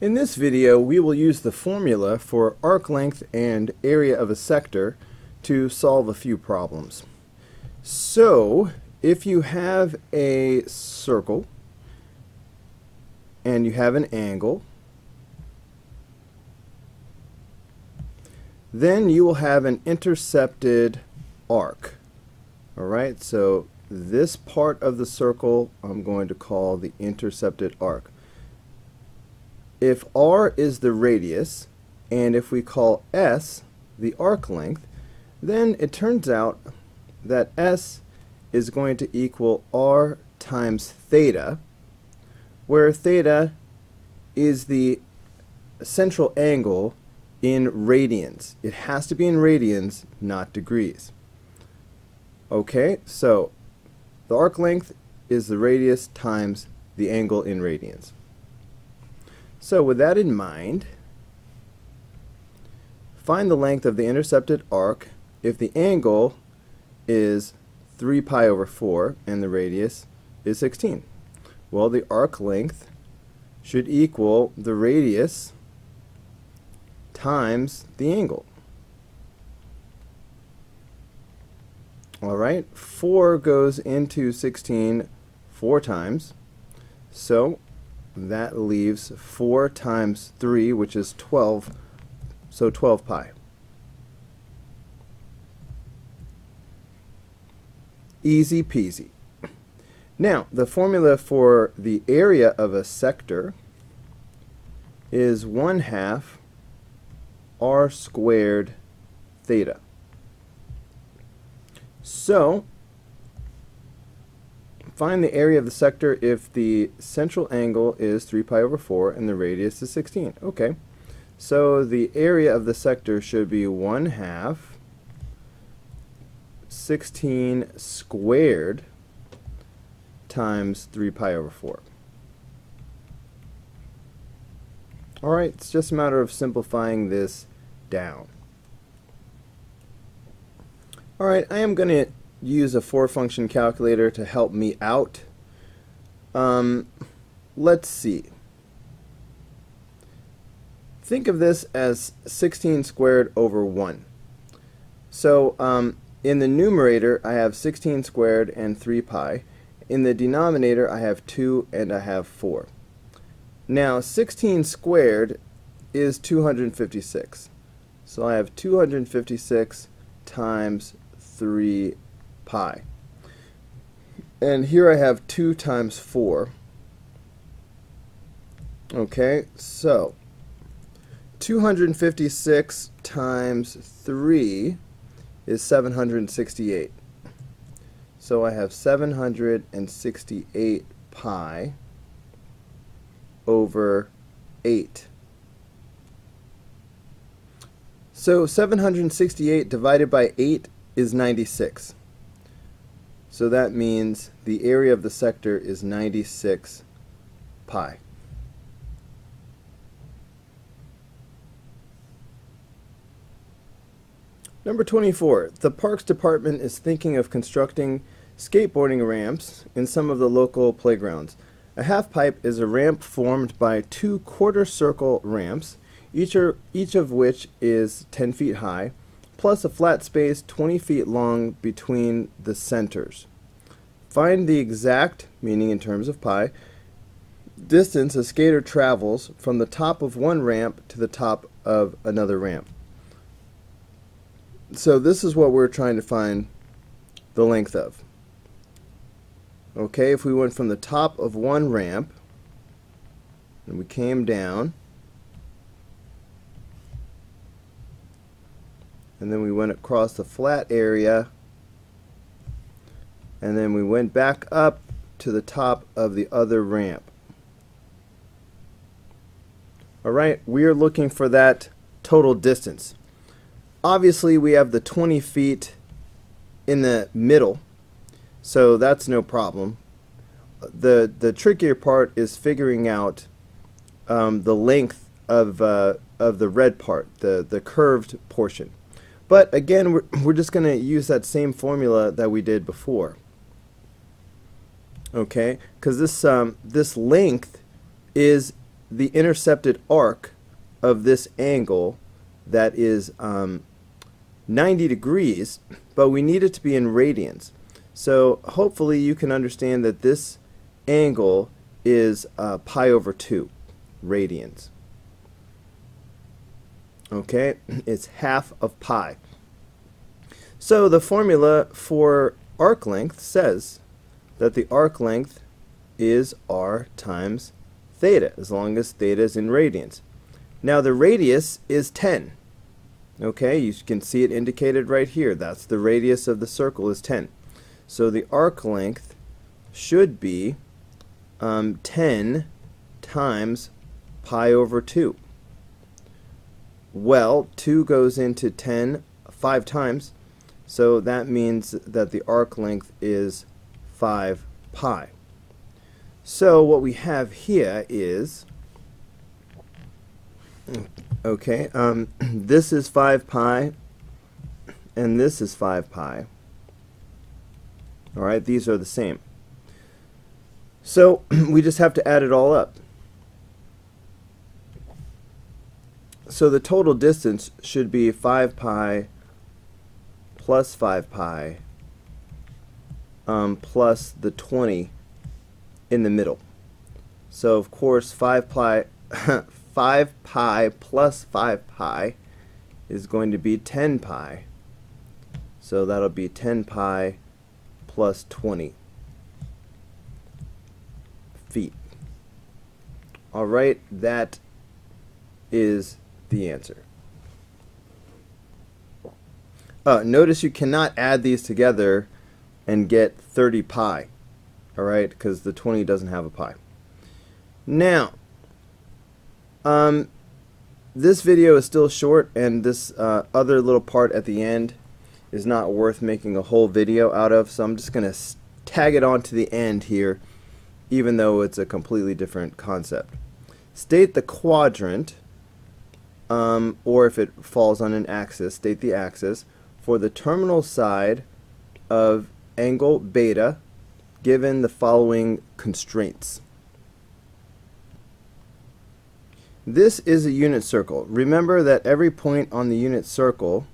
In this video, we will use the formula for arc length and area of a sector to solve a few problems. So, if you have a circle and you have an angle, then you will have an intercepted arc. Alright, so this part of the circle I'm going to call the intercepted arc. If r is the radius, and if we call s the arc length, then it turns out that s is going to equal r times theta, where theta is the central angle in radians. It has to be in radians, not degrees. Okay, so the arc length is the radius times the angle in radians. So with that in mind, find the length of the intercepted arc if the angle is 3 pi over 4 and the radius is 16. Well, the arc length should equal the radius times the angle. Alright, 4 goes into 16 4 times, so that leaves 4 times 3, which is 12, so 12 pi. Easy peasy. Now, the formula for the area of a sector is 1/2 r squared theta. So, find the area of the sector if the central angle is 3 pi over 4 and the radius is 16. Okay, so the area of the sector should be 1/2 16 squared times 3 pi over 4. Alright, it's just a matter of simplifying this down. Alright, I am going to use a 4-function calculator to help me out. Let's see. Think of this as 16 squared over 1. So in the numerator I have 16 squared and 3 pi. In the denominator I have 2 and I have 4. Now 16 squared is 256. So I have 256 times 3 pi. And here I have 2 times 4. Okay, so 256 times 3 is 768. So I have 768 pi over 8. So 768 divided by 8 is 96. So that means the area of the sector is 96 pi. Number 24. The Parks Department is thinking of constructing skateboarding ramps in some of the local playgrounds. A half-pipe is a ramp formed by 2 quarter-circle ramps, each of which is 10 feet high, plus a flat space 20 feet long between the centers. Find the exact, meaning in terms of pi, distance a skater travels from the top of one ramp to the top of another ramp. So this is what we're trying to find the length of. Okay, if we went from the top of one ramp and we came down, and then we went across the flat area, and then we went back up to the top of the other ramp. Alright, we are looking for that total distance. Obviously we have the 20 feet in the middle, so that's no problem. The trickier part is figuring out the length of the red part, the curved portion. But again, we're just going to use that same formula that we did before. Okay, because this length is the intercepted arc of this angle that is 90 degrees, but we need it to be in radians. So hopefully you can understand that this angle is pi over 2 radians. Okay, it's half of pi. So the formula for arc length says that the arc length is r times theta, as long as theta is in radians. Now the radius is 10. Okay, you can see it indicated right here. That's the radius of the circle is 10. So the arc length should be 10 times pi over 2. Well, 2 goes into 10 5 times, so that means that the arc length is 5 pi. So what we have here is, okay, this is 5 pi, and this is 5 pi. Alright, these are the same. So we just have to add it all up. So the total distance should be 5 pi plus 5 pi plus the 20 in the middle. So of course 5 pi 5 pi plus 5 pi is going to be 10 pi. So that'll be 10 pi plus 20 feet. Alright, that is the answer. Notice you cannot add these together and get 30 pi. Alright, because the 20 doesn't have a pi. Now, this video is still short, and this other little part at the end is not worth making a whole video out of, so I'm just going to tag it on to the end here, even though it's a completely different concept. State the quadrant, or if it falls on an axis, state the axis for the terminal side of angle beta given the following constraints. This is a unit circle. Remember that every point on the unit circle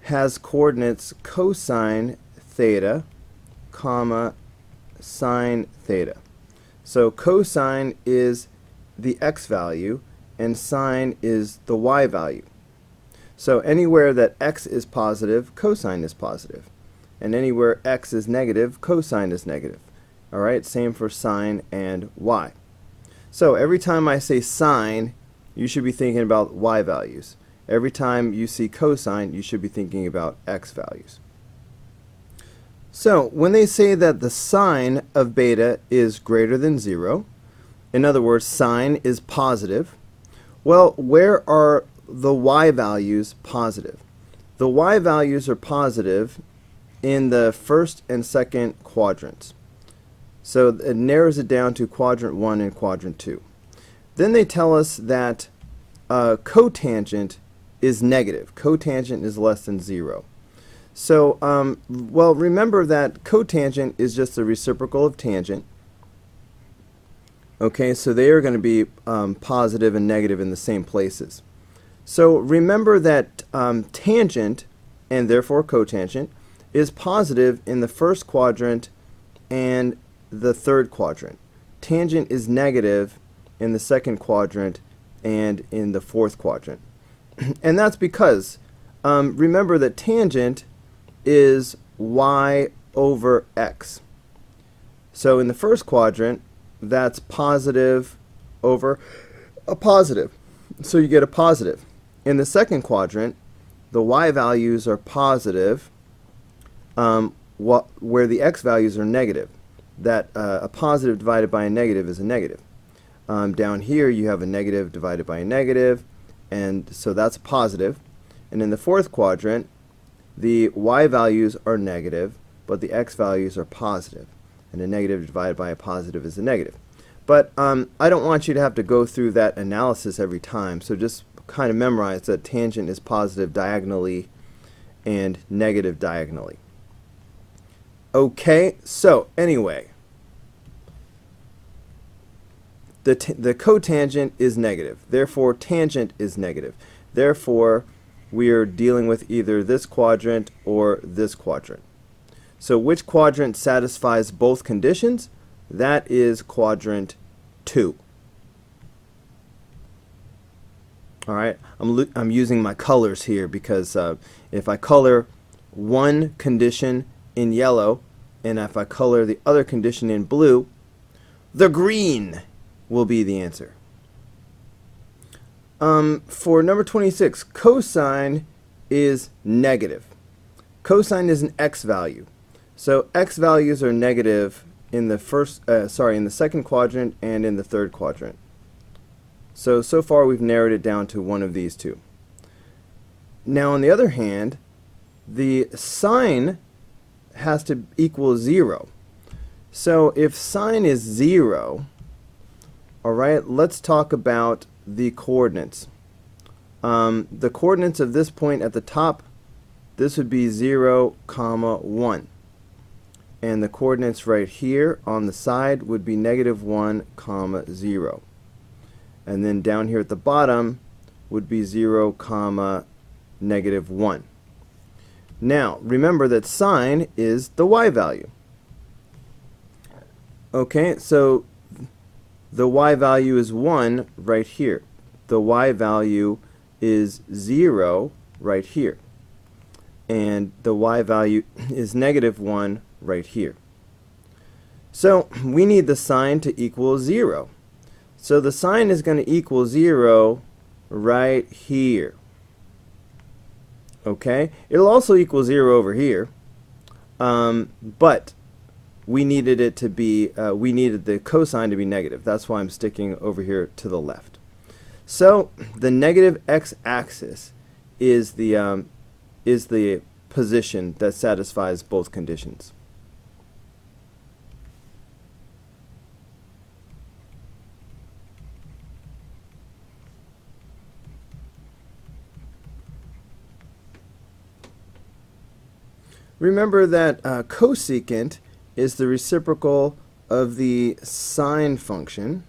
has coordinates cosine theta, comma, sine theta. So cosine is the x value and sine is the y value. So anywhere that x is positive, cosine is positive. And anywhere x is negative, cosine is negative. Alright, same for sine and y. So every time I say sine, you should be thinking about y values. Every time you see cosine, you should be thinking about x values. So when they say that the sine of beta is greater than 0, in other words, sine is positive, well, where are the y values positive? The y values are positive in the first and second quadrants. So it narrows it down to quadrant 1 and quadrant 2. Then they tell us that cotangent is negative. Cotangent is less than 0. So, well, remember that cotangent is just the reciprocal of tangent. Okay, so they are going to be positive and negative in the same places. So remember that tangent, and therefore cotangent, is positive in the first quadrant and the third quadrant. Tangent is negative in the second quadrant and in the fourth quadrant. And that's because, remember that tangent is y over x. So in the first quadrant, that's positive over a positive. So you get a positive. In the second quadrant, the y values are positive, where the x values are negative. That a positive divided by a negative is a negative. Down here you have a negative divided by a negative, and so that's a positive. And in the fourth quadrant, the y values are negative, but the x values are positive. And a negative divided by a positive is a negative. But I don't want you to have to go through that analysis every time, so just kind of memorize that tangent is positive diagonally and negative diagonally. Okay, so anyway, the cotangent is negative. Therefore, tangent is negative. Therefore, we are dealing with either this quadrant or this quadrant. So which quadrant satisfies both conditions? That is quadrant 2. All right, I'm using my colors here because if I color one condition in yellow and if I color the other condition in blue, the green will be the answer. For number 26, cosine is negative. Cosine is an x value. So x values are negative in the in the second quadrant and in the third quadrant. So far we've narrowed it down to one of these two. Now on the other hand, the sine has to equal 0. So if sine is 0, all right, let's talk about the coordinates. The coordinates of this point at the top, this would be 0, 1. And the coordinates right here on the side would be -1, 0. And then down here at the bottom would be 0, -1. Now, remember that sine is the y value. Okay, so the y value is 1 right here. The y value is 0 right here. And the y value is -1 right here. So we need the sine to equal 0. So the sine is going to equal 0 right here. Okay, it'll also equal 0 over here, but we needed it to be, we needed the cosine to be negative. That's why I'm sticking over here to the left. So the negative x-axis is the position that satisfies both conditions. Remember that cosecant is the reciprocal of the sine function,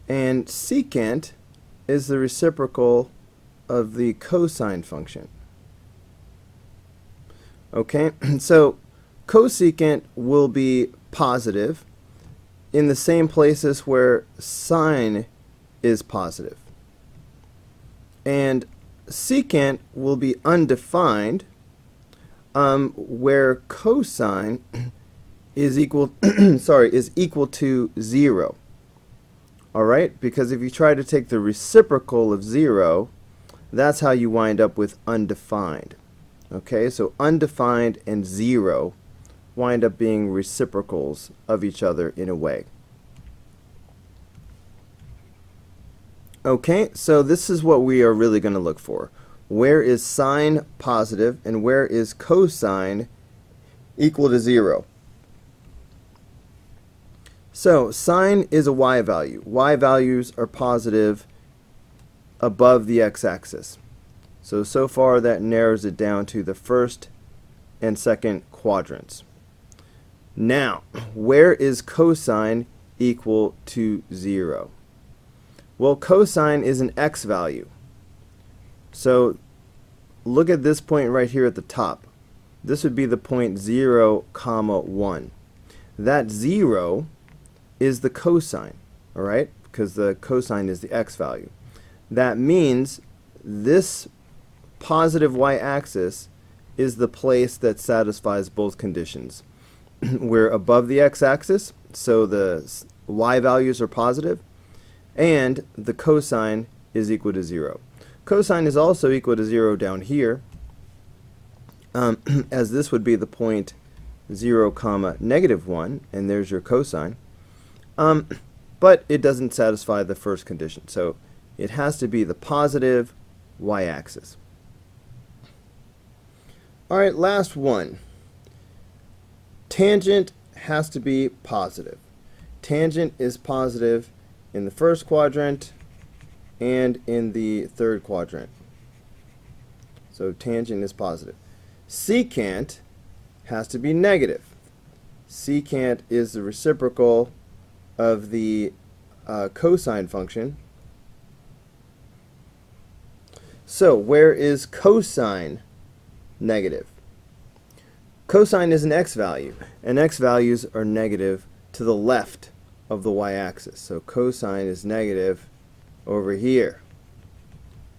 and secant is the reciprocal of the cosine function. Okay, so cosecant will be positive in the same places where sine is positive, and secant will be undefined where cosine is equal is equal to 0. All right, because if you try to take the reciprocal of 0, that's how you wind up with undefined. Okay, so undefined and 0 wind up being reciprocals of each other in a way. Okay, so this is what we are really going to look for. Where is sine positive and where is cosine equal to 0? So sine is a y value. Y values are positive above the x-axis. So far that narrows it down to the first and second quadrants. Now, where is cosine equal to 0? Well, cosine is an x value. So look at this point right here at the top. This would be the point 0, 1. That 0 is the cosine, all right? Because the cosine is the x value. That means this positive y-axis is the place that satisfies both conditions. We're above the x-axis, so the y values are positive, and the cosine is equal to 0. Cosine is also equal to 0 down here, as this would be the point 0, -1, and there's your cosine. But it doesn't satisfy the first condition, so it has to be the positive y-axis. All right, last one. Tangent has to be positive. Tangent is positive in the first quadrant and in the third quadrant. So tangent is positive. Secant has to be negative. Secant is the reciprocal of the cosine function. So where is cosine negative? Cosine is an x value, and x values are negative to the left of the y-axis. So cosine is negative over here.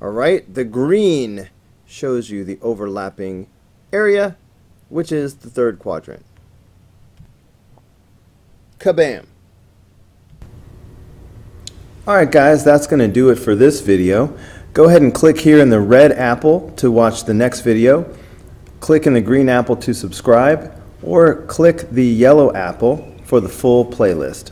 Alright, the green shows you the overlapping area, which is the third quadrant. Kabam! Alright guys, that's going to do it for this video. Go ahead and click here in the red apple to watch the next video. Click in the green apple to subscribe, or click the yellow apple for the full playlist.